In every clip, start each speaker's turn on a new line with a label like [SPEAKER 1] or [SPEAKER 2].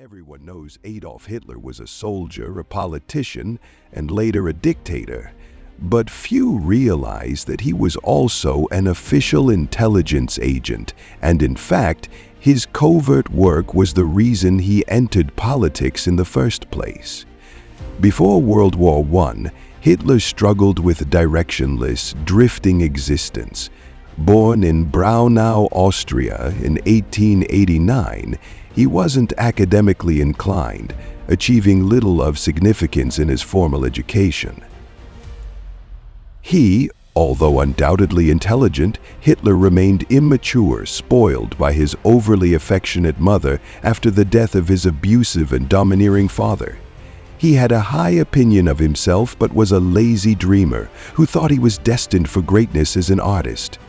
[SPEAKER 1] Everyone knows Adolf Hitler was a soldier, a politician, and later a dictator. But few realize that he was also an official intelligence agent, and in fact, his covert work was the reason he entered politics in the first place. Before World War I, Hitler struggled with directionless, drifting existence. Born in Braunau, Austria in 1889, he wasn't academically inclined, achieving little of significance in his formal education. Although undoubtedly intelligent, Hitler remained immature, spoiled by his overly affectionate mother after the death of his abusive and domineering father. He had a high opinion of himself but was a lazy dreamer who thought he was destined for greatness as an artist.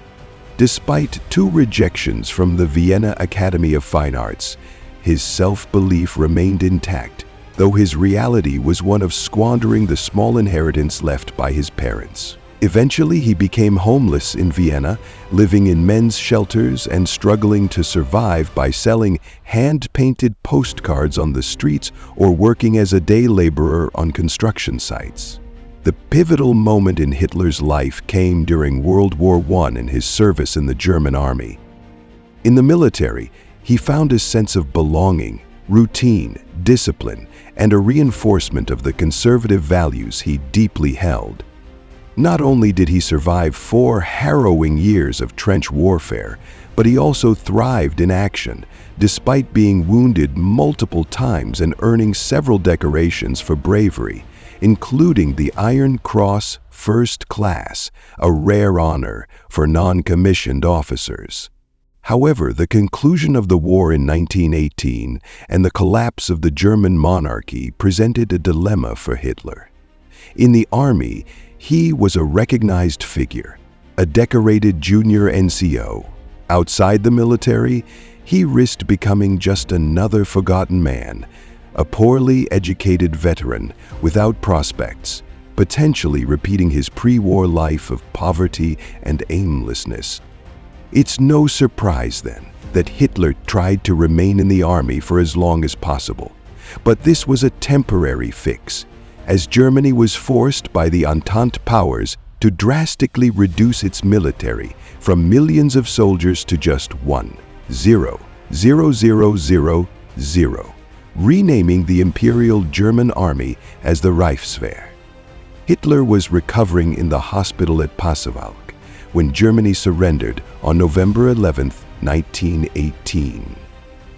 [SPEAKER 1] Despite 2 rejections from the Vienna Academy of Fine Arts, his self-belief remained intact, though his reality was one of squandering the small inheritance left by his parents. Eventually, he became homeless in Vienna, living in men's shelters and struggling to survive by selling hand-painted postcards on the streets or working as a day laborer on construction sites. The pivotal moment in Hitler's life came during World War I and his service in the German army. In the military, he found a sense of belonging, routine, discipline, and a reinforcement of the conservative values he deeply held. Not only did he survive 4 harrowing years of trench warfare, but he also thrived in action, despite being wounded multiple times and earning several decorations for bravery, including the Iron Cross First Class, a rare honor for non-commissioned officers. However, the conclusion of the war in 1918 and the collapse of the German monarchy presented a dilemma for Hitler. In the army, he was a recognized figure, a decorated junior NCO. Outside the military, he risked becoming just another forgotten man, a poorly educated veteran without prospects, potentially repeating his pre-war life of poverty and aimlessness. It's no surprise, then, that Hitler tried to remain in the army for as long as possible. But this was a temporary fix, as Germany was forced by the Entente powers to drastically reduce its military from millions of soldiers to just 1,000,000, renaming the Imperial German Army as the Reichswehr. Hitler was recovering in the hospital at Pasewalk when Germany surrendered on November 11, 1918.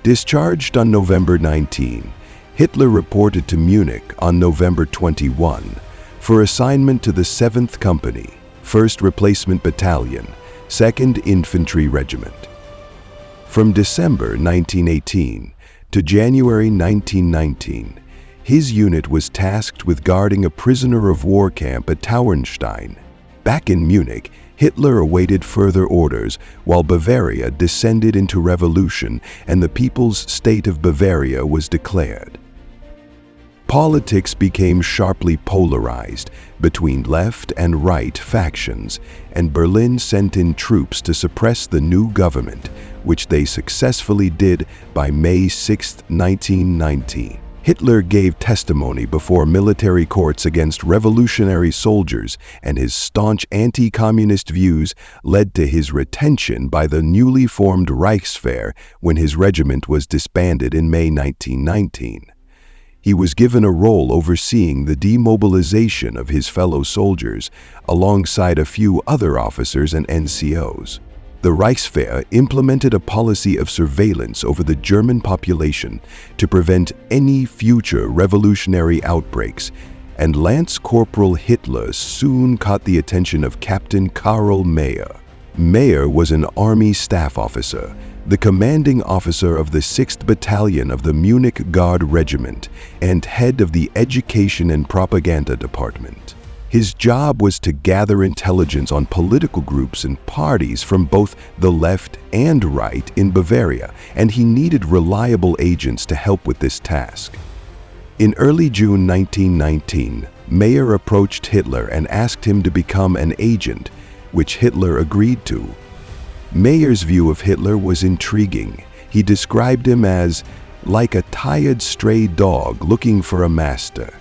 [SPEAKER 1] Discharged on November 19, Hitler reported to Munich on November 21 for assignment to the 7th Company, 1st Replacement Battalion, 2nd Infantry Regiment. From December 1918 to January 1919, his unit was tasked with guarding a prisoner of war camp at Tauernstein. Back in Munich, Hitler awaited further orders while Bavaria descended into revolution and the People's State of Bavaria was declared. Politics became sharply polarized between left and right factions, and Berlin sent in troops to suppress the new government, which they successfully did by May 6, 1919. Hitler gave testimony before military courts against revolutionary soldiers, and his staunch anti-communist views led to his retention by the newly formed Reichswehr when his regiment was disbanded in May 1919. He was given a role overseeing the demobilization of his fellow soldiers, alongside a few other officers and NCOs. The Reichswehr implemented a policy of surveillance over the German population to prevent any future revolutionary outbreaks, and Lance Corporal Hitler soon caught the attention of Captain Karl Mayer. Mayer was an army staff officer, the commanding officer of the 6th Battalion of the Munich Guard Regiment, and head of the Education and Propaganda Department. His job was to gather intelligence on political groups and parties from both the left and right in Bavaria, and he needed reliable agents to help with this task. In early June 1919, Mayer approached Hitler and asked him to become an agent, which Hitler agreed to. Mayer's view of Hitler was intriguing. He described him as like a tired stray dog looking for a master,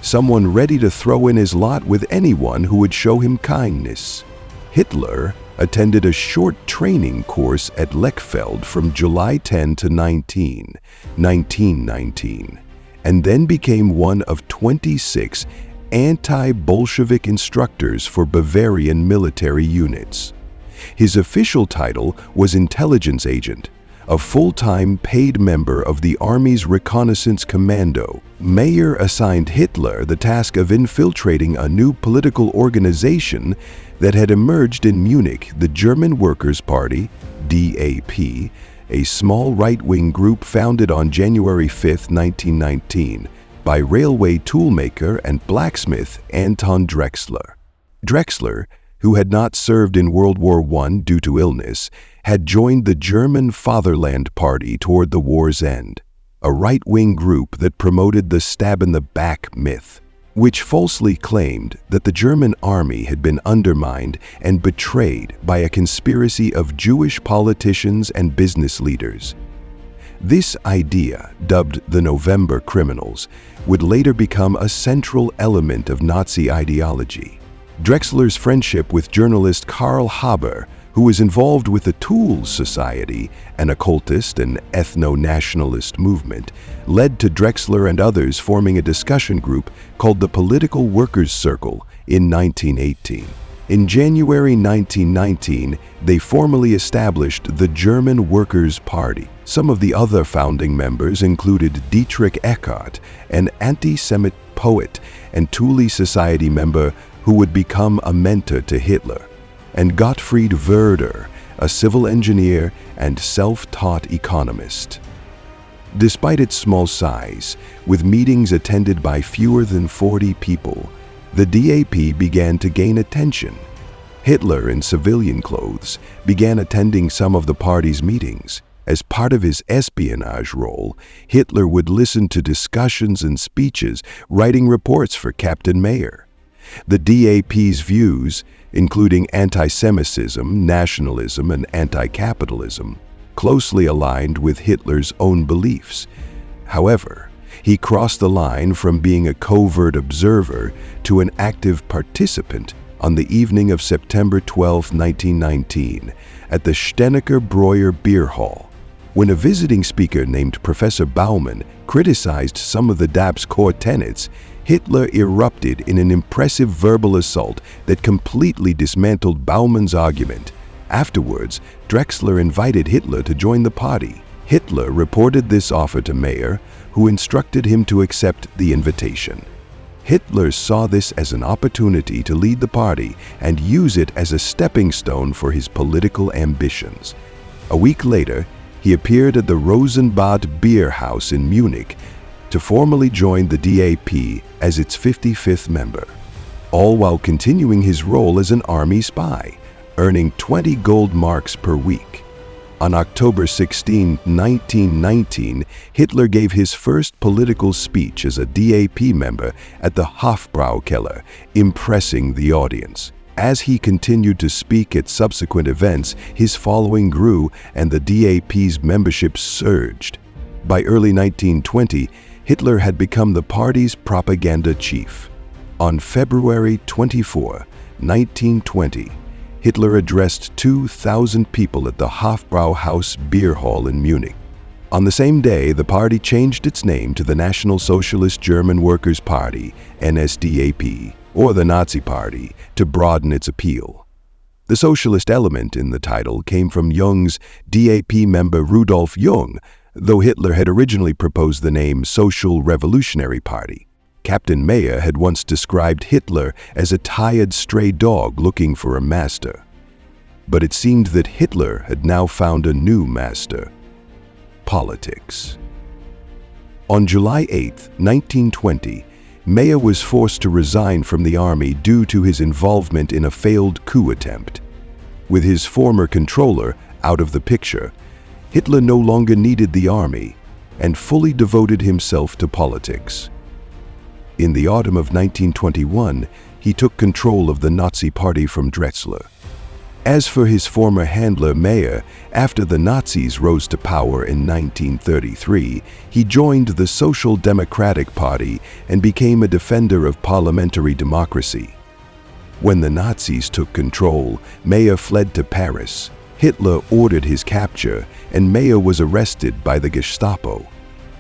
[SPEAKER 1] someone ready to throw in his lot with anyone who would show him kindness. Hitler attended a short training course at Lechfeld from July 10 to 1919, and then became one of 26 anti-Bolshevik instructors for Bavarian military units. His official title was intelligence agent, a full-time paid member of the Army's Reconnaissance Commando. Mayer assigned Hitler the task of infiltrating a new political organization that had emerged in Munich, the German Workers' Party, DAP, a small right-wing group founded on January 5, 1919, by railway toolmaker and blacksmith Anton Drexler. Drexler, who had not served in World War I due to illness, had joined the German Fatherland Party toward the war's end, a right-wing group that promoted the stab-in-the-back myth, which falsely claimed that the German army had been undermined and betrayed by a conspiracy of Jewish politicians and business leaders. This idea, dubbed the November Criminals, would later become a central element of Nazi ideology. Drexler's friendship with journalist Karl Haber, who was involved with the Tools Society, an occultist and ethno-nationalist movement, led to Drexler and others forming a discussion group called the Political Workers' Circle in 1918. In January 1919, they formally established the German Workers' Party. Some of the other founding members included Dietrich Eckart, an anti-Semite poet and Thule Society member who would become a mentor to Hitler, and Gottfried Werder, a civil engineer and self-taught economist. Despite its small size, with meetings attended by fewer than 40 people, the DAP began to gain attention. Hitler, in civilian clothes, began attending some of the party's meetings. As part of his espionage role, Hitler would listen to discussions and speeches, writing reports for Captain Mayer. The DAP's views, including anti-Semitism, nationalism, and anti-capitalism, closely aligned with Hitler's own beliefs. However, he crossed the line from being a covert observer to an active participant on the evening of September 12, 1919, at the Stenecker-Breuer Beer Hall, when a visiting speaker named Professor Baumann criticized some of the DAP's core tenets. Hitler erupted in an impressive verbal assault that completely dismantled Baumann's argument. Afterwards, Drexler invited Hitler to join the party. Hitler reported this offer to Mayer, who instructed him to accept the invitation. Hitler saw this as an opportunity to lead the party and use it as a stepping stone for his political ambitions. A week later, he appeared at the Rosenbad Beer House in Munich to formally join the DAP as its 55th member, all while continuing his role as an army spy, earning 20 gold marks per week. On October 16, 1919, Hitler gave his first political speech as a DAP member at the Hofbraukeller, impressing the audience. As he continued to speak at subsequent events, his following grew and the DAP's membership surged. By early 1920, Hitler had become the party's propaganda chief. On February 24, 1920, Hitler addressed 2,000 people at the Hofbrauhaus Beer Hall in Munich. On the same day, the party changed its name to the National Socialist German Workers' Party, NSDAP, or the Nazi Party, to broaden its appeal. The socialist element in the title came from Jung's DAP member Rudolf Jung, though Hitler had originally proposed the name Social Revolutionary Party. Captain Mayer had once described Hitler as a tired stray dog looking for a master. But it seemed that Hitler had now found a new master: politics. On July 8, 1920, Mayer was forced to resign from the army due to his involvement in a failed coup attempt. With his former controller out of the picture, Hitler no longer needed the army and fully devoted himself to politics. In the autumn of 1921, he took control of the Nazi Party from Drexler. As for his former handler Mayer, after the Nazis rose to power in 1933, he joined the Social Democratic Party and became a defender of parliamentary democracy. When the Nazis took control, Mayer fled to Paris. Hitler ordered his capture, and Mayer was arrested by the Gestapo.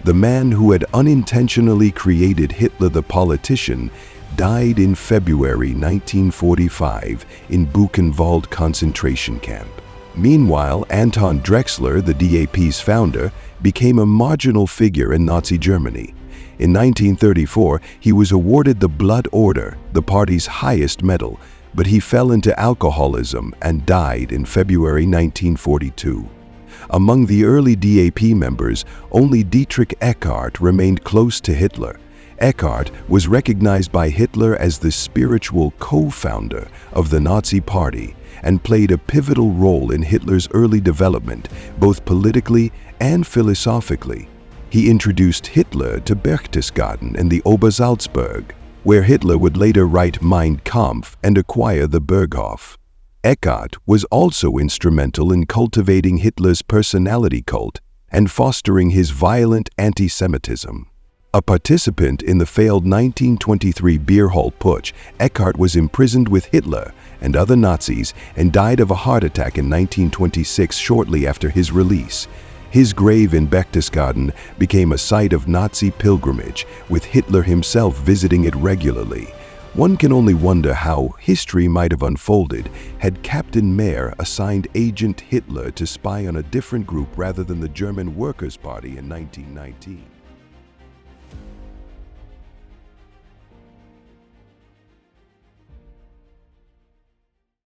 [SPEAKER 1] The man who had unintentionally created Hitler the politician died in February 1945 in Buchenwald concentration camp. Meanwhile, Anton Drexler, the DAP's founder, became a marginal figure in Nazi Germany. In 1934, he was awarded the Blood Order, the party's highest medal, but he fell into alcoholism and died in February 1942. Among the early DAP members, only Dietrich Eckart remained close to Hitler. Eckart was recognized by Hitler as the spiritual co-founder of the Nazi Party and played a pivotal role in Hitler's early development, both politically and philosophically. He introduced Hitler to Berchtesgaden and the Obersalzberg, where Hitler would later write Mein Kampf and acquire the Berghof. Eckart was also instrumental in cultivating Hitler's personality cult and fostering his violent anti-Semitism. A participant in the failed 1923 Beer Hall Putsch, Eckart was imprisoned with Hitler and other Nazis and died of a heart attack in 1926 shortly after his release. His grave in Berchtesgaden became a site of Nazi pilgrimage, with Hitler himself visiting it regularly. One can only wonder how history might have unfolded had Captain Mayer assigned Agent Hitler to spy on a different group rather than the German Workers' Party in 1919.